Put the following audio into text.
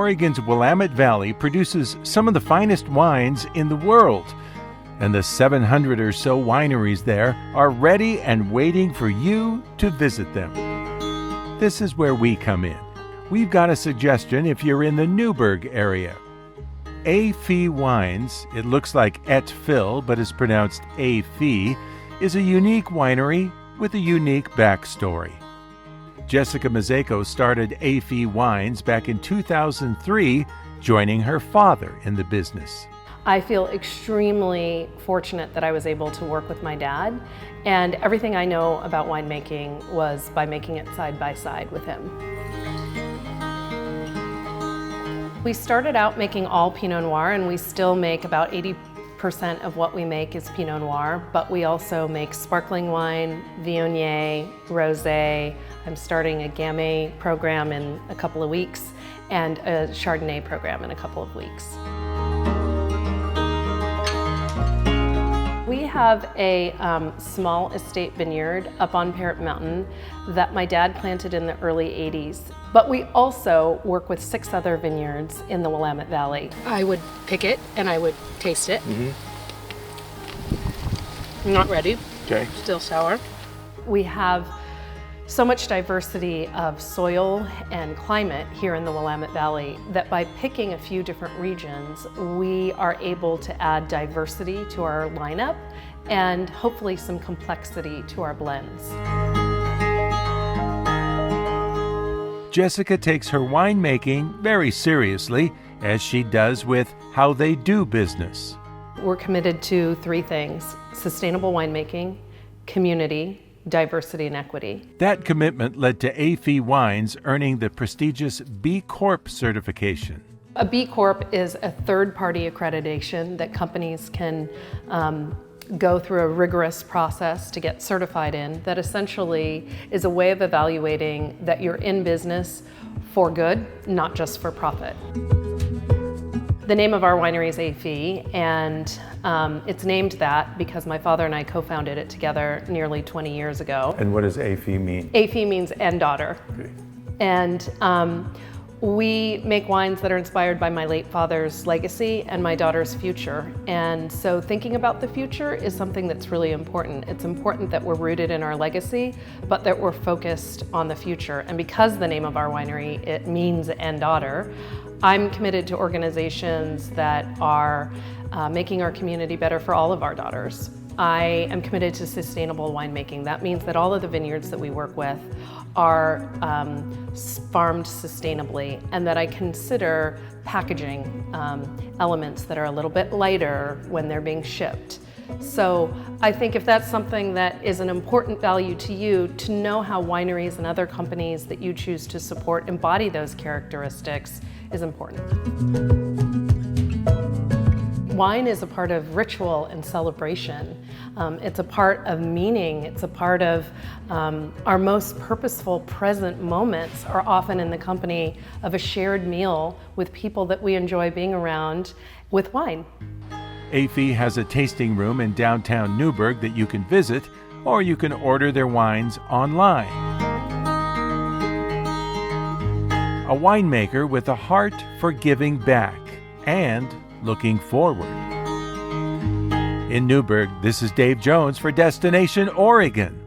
Oregon's Willamette Valley produces some of the finest wines in the world, and the 700 or so wineries there are ready and waiting for you to visit them. This is where we come in. We've got a suggestion if you're in the Newberg area. Fille Wines, it looks like Et Fille, but is pronounced Fille, is a unique winery with a unique backstory. Jessica Mazeko started Fille Wines back in 2003, joining her father in the business. I feel extremely fortunate that I was able to work with my dad, and everything I know about winemaking was by making it side by side with him. We started out making all Pinot Noir, and we still make about 80% of what we make is Pinot Noir, but we also make sparkling wine, Viognier, Rosé. I'm starting a Gamay program in a couple of weeks and a Chardonnay program in a couple of weeks. We have a small estate vineyard up on Parrot Mountain that my dad planted in the early 80s. But we also work with 6 other vineyards in the Willamette Valley. I would pick it and I would taste it. Not ready. Okay. Still sour. We have so much diversity of soil and climate here in the Willamette Valley that by picking a few different regions, we are able to add diversity to our lineup and hopefully some complexity to our blends. Jessica takes her winemaking very seriously, as she does with how they do business. We're committed to 3 things: sustainable winemaking, community, diversity, and equity. That commitment led to Fille Wines earning the prestigious B Corp certification. A B Corp is a third-party accreditation that companies can go through a rigorous process to get certified in, that essentially is a way of evaluating that you're in business for good, not just for profit. The name of our winery is Fille, and it's named that because my father and I co-founded it together nearly 20 years ago. And what does Fille mean? Fille means and daughter. Okay. And we make wines that are inspired by my late father's legacy and my daughter's future. And so thinking about the future is something that's really important. It's important that we're rooted in our legacy, but that we're focused on the future. And because the name of our winery, it means and daughter, I'm committed to organizations that are making our community better for all of our daughters. I am committed to sustainable winemaking. That means that all of the vineyards that we work with are farmed sustainably, and that I consider packaging elements that are a little bit lighter when they're being shipped. So I think if that's something that is an important value to you, to know how wineries and other companies that you choose to support embody those characteristics is important. Wine is a part of ritual and celebration. It's a part of meaning. It's a part of our most purposeful present moments are often in the company of a shared meal with people that we enjoy being around with wine. Fille has a tasting room in downtown Newberg that you can visit, or you can order their wines online. A winemaker with a heart for giving back and looking forward. In Newberg, this is Dave Jones for Destination Oregon.